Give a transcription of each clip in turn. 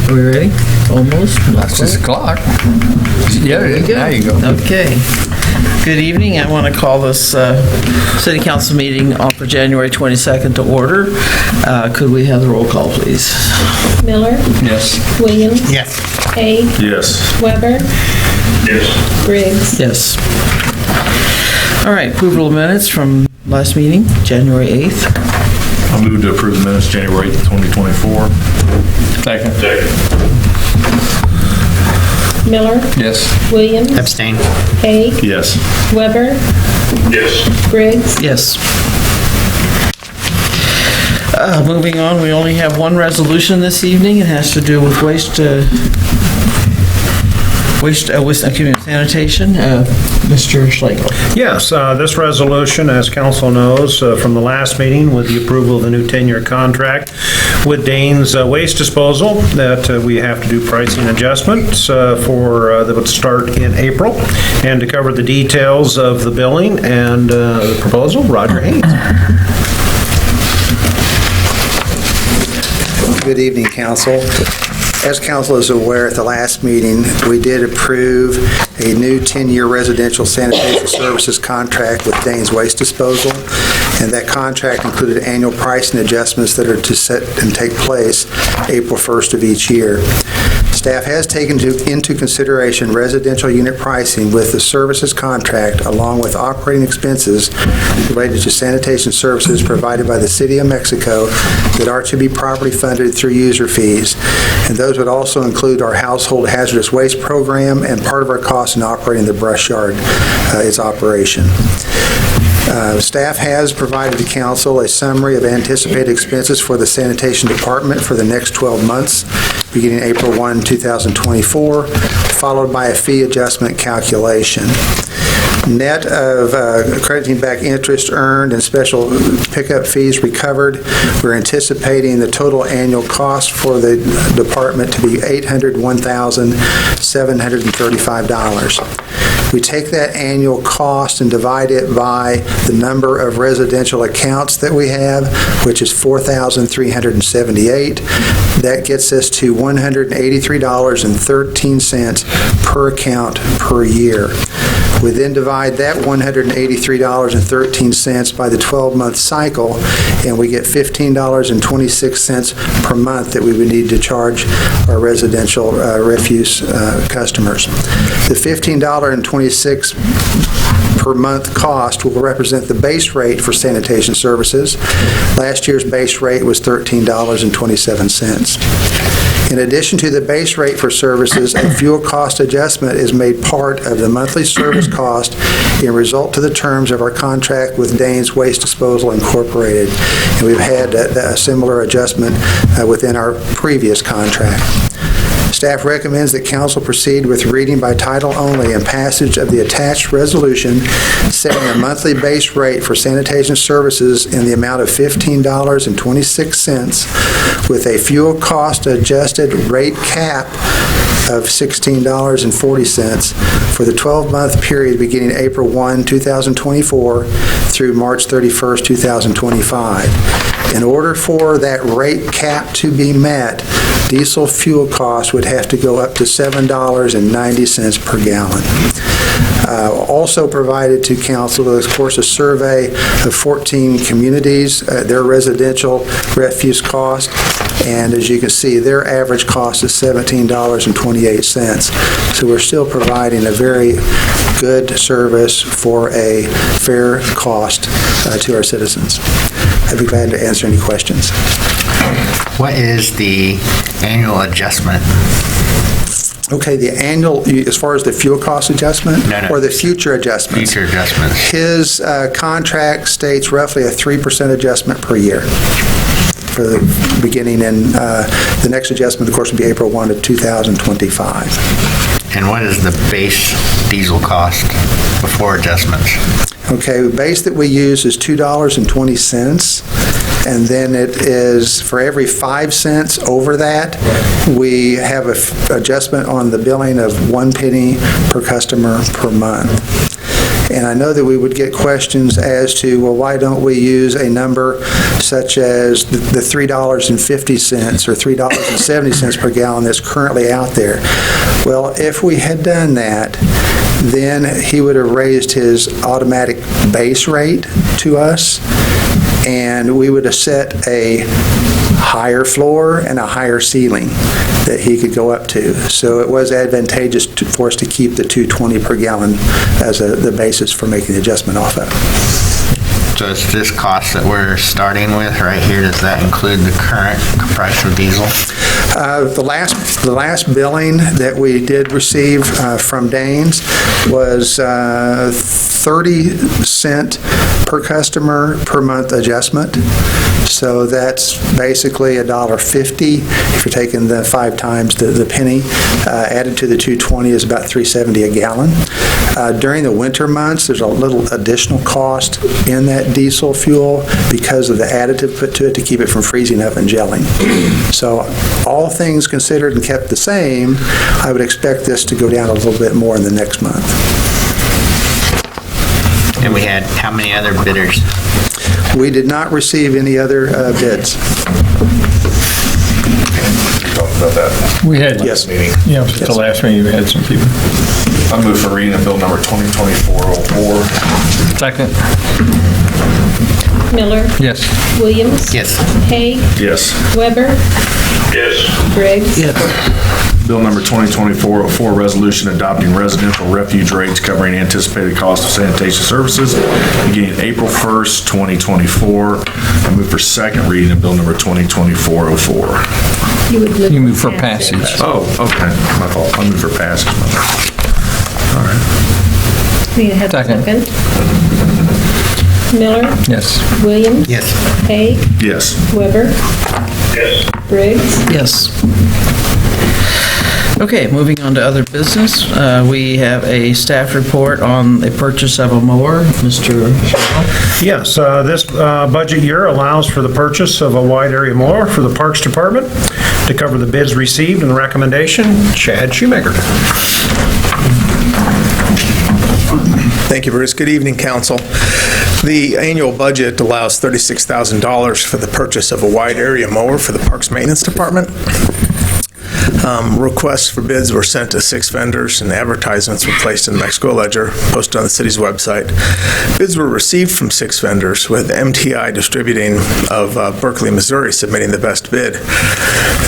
Are we ready? Almost? Not 6 quite. o'clock. Yeah, there you go. Okay. Good evening. I want to call this City Council meeting on for January 22nd to order. Could we have the roll call, please? Miller, Yes. Williams, Yes. Hay, Yes. Weber, Yes. Briggs. Yes. All right, approval of minutes from last meeting, January 8th. I move to approve the minutes January 8th, 2024. Second. Miller, Yes. Williams, Abstain. Hay, Yes. Weber, Yes. Briggs. Yes. Moving on, we only have one resolution this evening. It has to do with sanitation. Mr. Schlegel. Yes, this resolution, as council knows from the last meeting with the approval of the new 10-year contract with Danes Waste Disposal, that we have to do pricing adjustments that would start in April. And to cover the details of the billing and the proposal, Roger Haynes. Good evening, council. As council is aware, at the last meeting, we did approve a new 10-year residential sanitation services contract with Danes Waste Disposal, and that contract included annual pricing adjustments that are to set and take place April 1st of each year. Staff has taken into consideration residential unit pricing with the services contract, along with operating expenses related to sanitation services provided by the City of Mexico that are to be properly funded through user fees. And those would also include our household hazardous waste program and part of our costs in operating the brush yard, its operation. Staff has provided the council a summary of anticipated expenses for the sanitation department for the next 12 months, beginning April 1, 2024, followed by a fee adjustment calculation. Net of crediting back interest earned and special pickup fees recovered, we're anticipating the total annual cost for the department to be $801,735. We take that annual cost and divide it by the number of residential accounts that we have, which is 4,378. That gets us to $183.13 per account per year. We then divide that $183.13 by the 12-month cycle, and we get $15.26 per month that we would need to charge our residential refuse customers. The $15.26 per month cost will represent the base rate for sanitation services. Last year's base rate was $13.27. In addition to the base rate for services, a fuel cost adjustment is made part of the monthly service cost in result to the terms of our contract with Danes Waste Disposal Incorporated. And we've had a similar adjustment within our previous contract. Staff recommends that council proceed with reading by title only and passage of the attached resolution setting a monthly base rate for sanitation services in the amount of $15.26 with a fuel cost adjusted rate cap of $16.40 for the 12-month period beginning April 1, 2024 through March 31st, 2025. In order for that rate cap to be met, diesel fuel costs would have to go up to $7.90 per gallon. Also provided to council is, of course, a survey of 14 communities, their residential refuse cost, and as you can see, their average cost is $17.28. So we're still providing a very good service for a fair cost to our citizens. I'd be glad to answer any questions. What is the annual adjustment? Okay, the annual, as far as the fuel cost adjustment? No. Or the future adjustments? Future adjustments. His contract states roughly a 3% adjustment per year for the beginning, and the next adjustment, of course, would be April 1 of 2025. And what is the base diesel cost before adjustments? Okay, the base that we use is $2.20, and then it is, for every 5 cents over that, we have an adjustment on the billing of 1 penny per customer per month. And I know that we would get questions as to, well, why don't we use a number such as the $3.50 or $3.70 per gallon that's currently out there? Well, if we had done that, then he would have raised his automatic base rate to us, and we would have set a higher floor and a higher ceiling that he could go up to. So it was advantageous for us to keep the $2.20 per gallon as the basis for making the adjustment off of. So is this cost that we're starting with right here, does that include the current price of diesel? The last billing that we did receive from Danes was 30-cent per customer per month adjustment. So that's basically $1.50 if you're taking the 5 times the penny. Added to the $2.20 is about $3.70 a gallon. During the winter months, there's a little additional cost in that diesel fuel because of the additive put to it to keep it from freezing up and gelling. So all things considered and kept the same, I would expect this to go down a little bit more in the next month. And we had how many other bidders? We did not receive any other bids. Talked about that We had, Yes. meeting. yeah, at the last meeting, we had some people. I move for reading of bill number 2024-04. Second. Miller, Yes. Williams. Yes. Haig, Yes. Weber, Yes. Briggs. Yes. Bill number 2024-04, resolution adopting residential refuge rates covering anticipated cost of sanitation services beginning April 1st, 2024. I move for second reading of bill number 2024-04. You would move You move for passage. Oh, okay, my fault. I move for passage. Need to have a Second. second. Miller, Yes. Williams. Yes. Haig, Yes. Weber. Yes. Briggs. Yes. Okay, moving on to other business. We have a staff report on the purchase of a mower. Mr. Sherrill? Yes, this budget year allows for the purchase of a wide area mower for the Parks Department. To cover the bids received and the recommendation, Chad Shoemaker. Thank you, Bruce. Good evening, council. The annual budget allows $36,000 for the purchase of a wide area mower for the Parks Maintenance Department. Requests for bids were sent to 6 vendors, and advertisements were placed in the Mexico Ledger, posted on the city's website. Bids were received from 6 vendors, with MTI Distributing of Berkeley, Missouri submitting the best bid.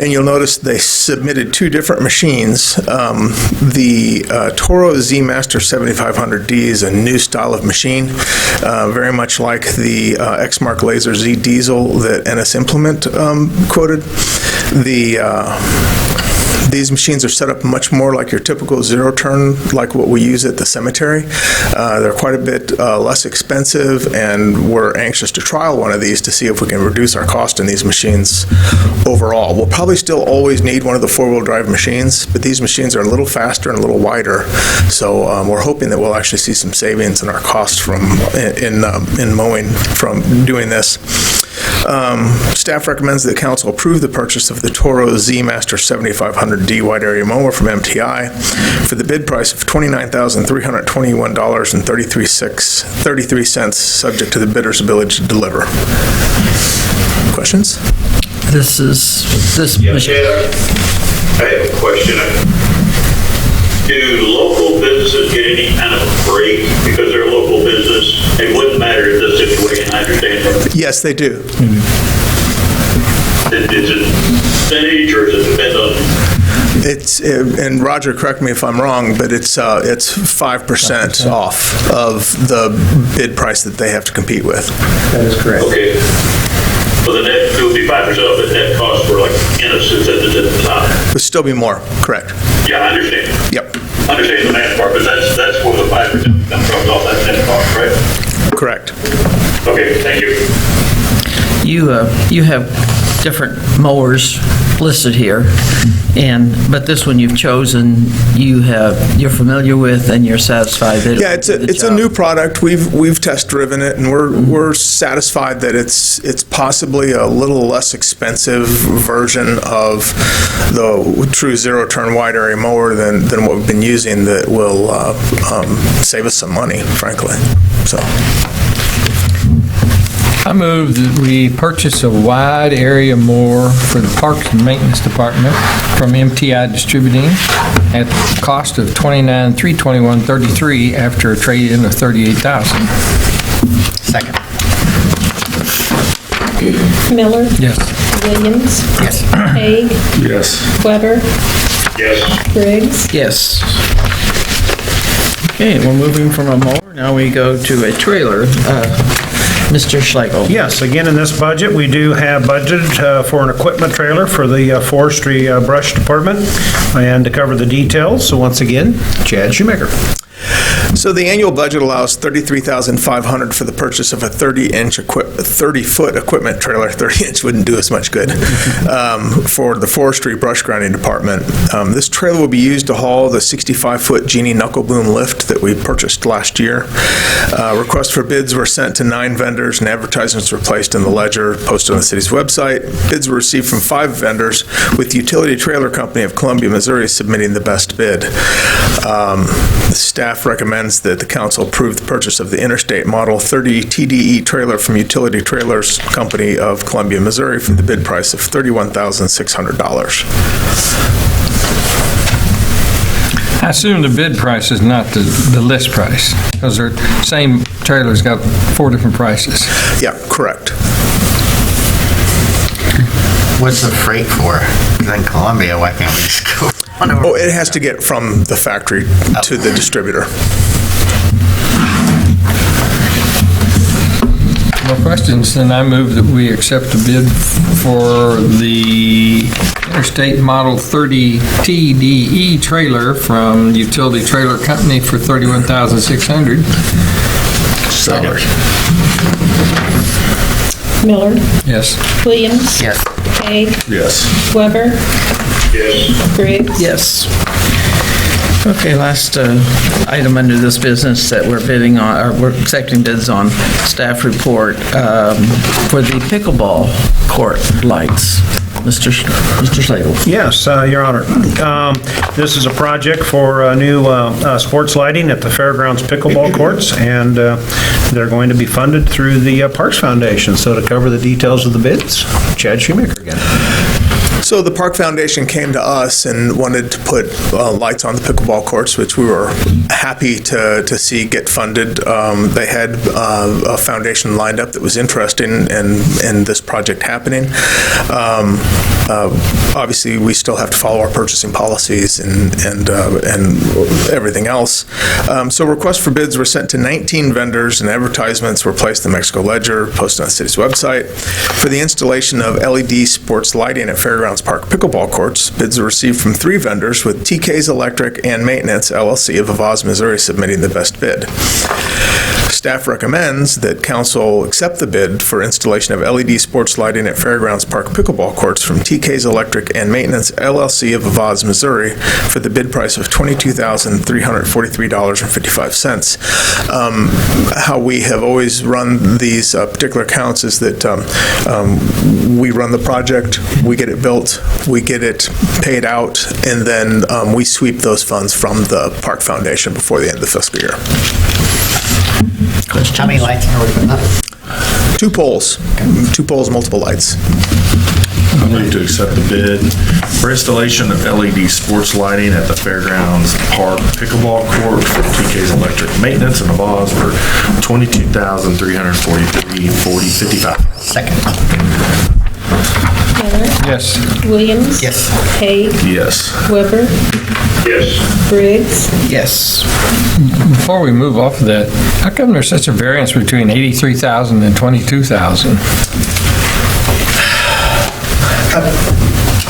And you'll notice they submitted 2 different machines. The Toro Z Master 7500D is a new style of machine, very much like the Exmark Laser Z Diesel that NS Implement quoted. These machines are set up much more like your typical zero-turn, like what we use at the cemetery. They're quite a bit less expensive, and we're anxious to trial one of these to see if we can reduce our cost in these machines overall. We'll probably still always need one of the four-wheel drive machines, but these machines are a little faster and a little wider, so we're hoping that we'll actually see some savings in our costs in mowing from doing this. Staff recommends that council approve the purchase of the Toro Z Master 7500D wide area mower from MTI for the bid price of $29,321.33, subject to the bidder's ability to deliver. Questions? This Yeah, Chad, I have a question. Do local businesses get any kind of break because they're a local business? It wouldn't matter in this situation, I understand that. Yes, they do. Is it percentage or does it depend on? It's, and Roger, correct me if I'm wrong, but it's 5% off of the bid price that they have to compete with. That is correct. Okay. So the net, it would be 5% off, but net cost for like innocence at the top. It would still be more, correct? Yeah, I understand. Yep, I understand the math part, but that's where the 5% comes off that net cost, right? correct. Okay, thank you. You have different mowers listed here. But this one you've chosen, you're familiar with and you're satisfied that Yeah, it's a new product. We've test driven it, and we're satisfied that it's possibly a little less expensive version of the true zero-turn wide area mower than what we've been using that will save us some money, frankly. So. I move that we purchase a wide area mower for the Parks and Maintenance Department from MTI Distributing at the cost of $29,321.33 after a trade-in of $38,000. Second. Miller, Yes. Williams, Yes. Haig, Yes. Weber, Yes. Briggs, Yes. Okay, we're moving from a mower, now we go to a trailer. Mr. Schlegel. Yes, again, in this budget, we do have budgeted for an equipment trailer for the forestry brush department. And to cover the details, so once again, Chad Shoemaker. So the annual budget allows $33,500 for the purchase of a 30-foot equipment trailer. 30-inch wouldn't do us much good. For the forestry brush grinding department. This trailer will be used to haul the 65-foot Genie knuckle boom lift that we purchased last year. Requests for bids were sent to 9 vendors, and advertisements were placed in the Ledger, posted on the city's website. Bids were received from 5 vendors, with Utility Trailer Company of Columbia, Missouri submitting the best bid. Staff recommends that the council approve the purchase of the Interstate Model 30 TDE trailer from Utility Trailers Company of Columbia, Missouri for the bid price of $31,600. I assume the bid price is not the list price, because the same trailer's got 4 different prices. Yeah, correct. What's the freight for? 'Cause in Columbia, why can't we just go on over? Oh, it has to get from the factory to the distributor. No questions, then I move that we accept the bid for the Interstate Model 30 TDE trailer from Utility Trailer Company for $31,600. Second. Miller, Yes. Williams, Yes. Haig, Yes. Weber, Yes. Briggs. Yes. Okay, last item under this business that we're bidding on, or we're accepting bids on, staff report for the pickleball court lights. Mr. Schlegel. Yes, Your Honor. This is a project for new sports lighting at the Fairgrounds pickleball courts, and they're going to be funded through the Parks Foundation. So to cover the details of the bids, Chad Shoemaker again. So the Park Foundation came to us and wanted to put lights on the pickleball courts, which we were happy to see get funded. They had a foundation lined up that was interested in this project happening. Obviously, we still have to follow our purchasing policies and everything else. So requests for bids were sent to 19 vendors, and advertisements were placed in the Mexico Ledger, posted on the city's website. For the installation of LED sports lighting at Fairgrounds Park pickleball courts, bids were received from 3 vendors, with TK's Electric and Maintenance LLC of Avaz, Missouri submitting the best bid. Staff recommends that council accept the bid for installation of LED sports lighting at Fairgrounds Park pickleball courts from TK's Electric and Maintenance LLC of Avaz, Missouri for the bid price of $22,343.55. How we have always run these particular accounts is that we run the project, we get it built, we get it paid out, and then we sweep those funds from the Park Foundation before the end of the fiscal year. How many lights are we putting up? 2 poles, multiple lights. I move to accept the bid for installation of LED sports lighting at the Fairgrounds Park pickleball court for TK's Electric Maintenance and Avaz for $22,343.55. Second. Miller, Yes. Williams. Yes. Haig, Yes. Weber, Yes. Briggs. Yes. Before we move off of that, how come there's such a variance between $83,000 and $22,000?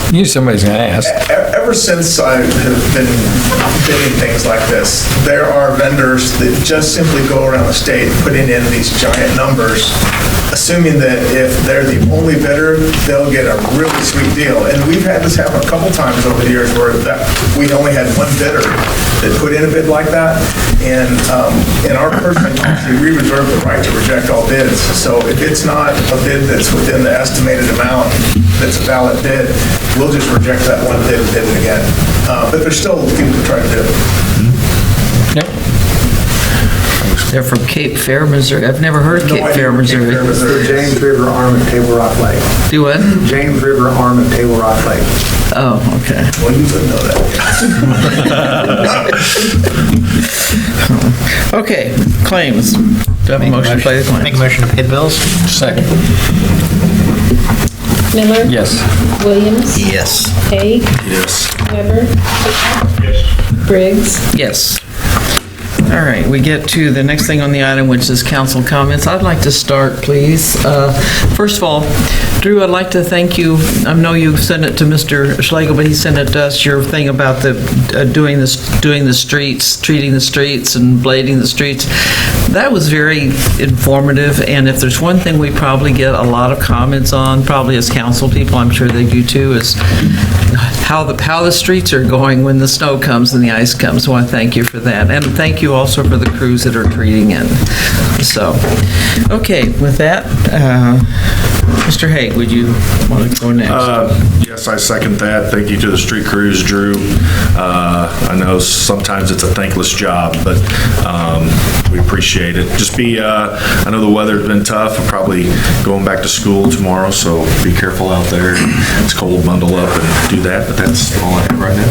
You knew somebody's going to ask. Ever since I have been bidding things like this, there are vendors that just simply go around the state putting in these giant numbers, assuming that if they're the only bidder, they'll get a really sweet deal. And we've had this happen a couple times over the years where we only had one bidder that put in a bid like that. And in our personal policy, we reserve the right to reject all bids. So if it's not a bid that's within the estimated amount that's a valid bid, we'll just reject that one bid and bid it again. But there's still people who try to bid. Yep. They're from Cape Fear, Missouri. I've never heard of No Cape idea Fear, what Cape Missouri. Fear, Missouri is. James River arm of Table Rock Lake. Do what? James River arm of Table Rock Lake. Oh, okay. Well, you would know that. Okay, claims. Do I have a motion to play the Make a claims? motion to pay the bills? Second. Miller, Yes. Williams, Yes. Haig, Yes. Weber, Briggs. Yes. All right, we get to the next thing on the item, which is council comments. I'd like to start, please. First of all, Drew, I'd like to thank you. I know you sent it to Mr. Schlegel, but he sent it to us, your thing about the doing the streets, treating the streets and blading the streets. That was very informative, and if there's one thing we probably get a lot of comments on, probably as council people, I'm sure they do too, is how the streets are going when the snow comes and the ice comes. So I thank you for that. And thank you also for the crews that are treating it. So, okay, with that, Mr. Haig, would you want to go next? Yes, I second that. Thank you to the street crews, Drew. I know sometimes it's a thankless job, but we appreciate it. I know the weather's been tough. I'm probably going back to school tomorrow, so be careful out there. It's cold, bundle up and do that, but that's all I have right now.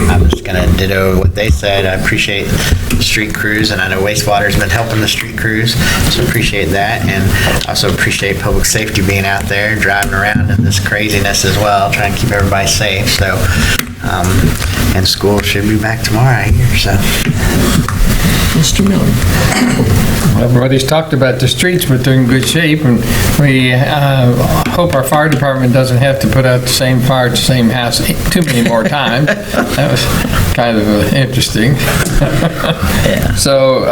I'm just gonna ditto what they said. I appreciate the street crews, and I know wastewater's been helping the street crews, so appreciate that. And also appreciate public safety being out there, driving around in this craziness as well, trying to keep everybody safe, so. And school should be back tomorrow, I hear, so. Mr. Miller? Everybody's talked about the streets, but they're in good shape, and we hope our fire department doesn't have to put out the same fire at the same house too many more times. That was kind of interesting. So,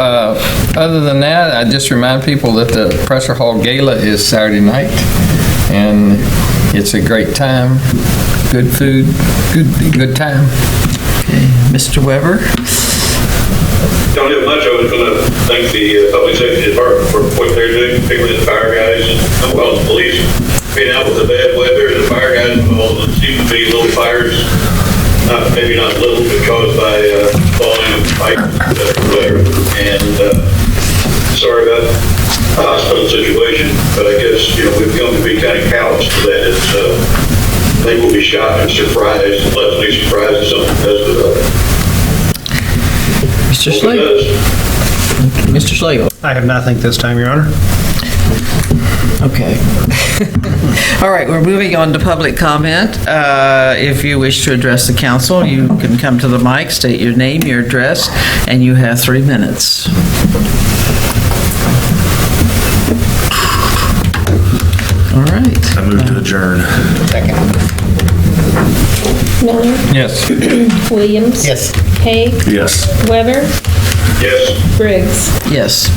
other than that, I just remind people that the Presser Hall Gala is Saturday night, and it's a great time, good food, good time. Okay, Mr. Weber? Don't have much. I was going to thank the Public Safety Department for what they're doing, particularly the fire guys, as well as the police. Being out with the bad weather, the fire guys, well, it seems to be little fires, maybe not little, but caused by falling of pipe, whatever. And sorry about the hospital situation, but I guess, we've come to be kind of callous to that. It's, I think we'll be shocked and surprised, pleasantly surprised if something does develop. Mr. Schlegel? Mr. Schlegel? I have nothing this time, Your Honor. Okay. All right, we're moving on to public comment. If you wish to address the council, you can come to the mic, state your name, your address, and you have 3 minutes. All right. I move to adjourn. Second. Miller, Yes. Williams. Yes. Haig, Yes. Weber, Yes. Briggs. Yes.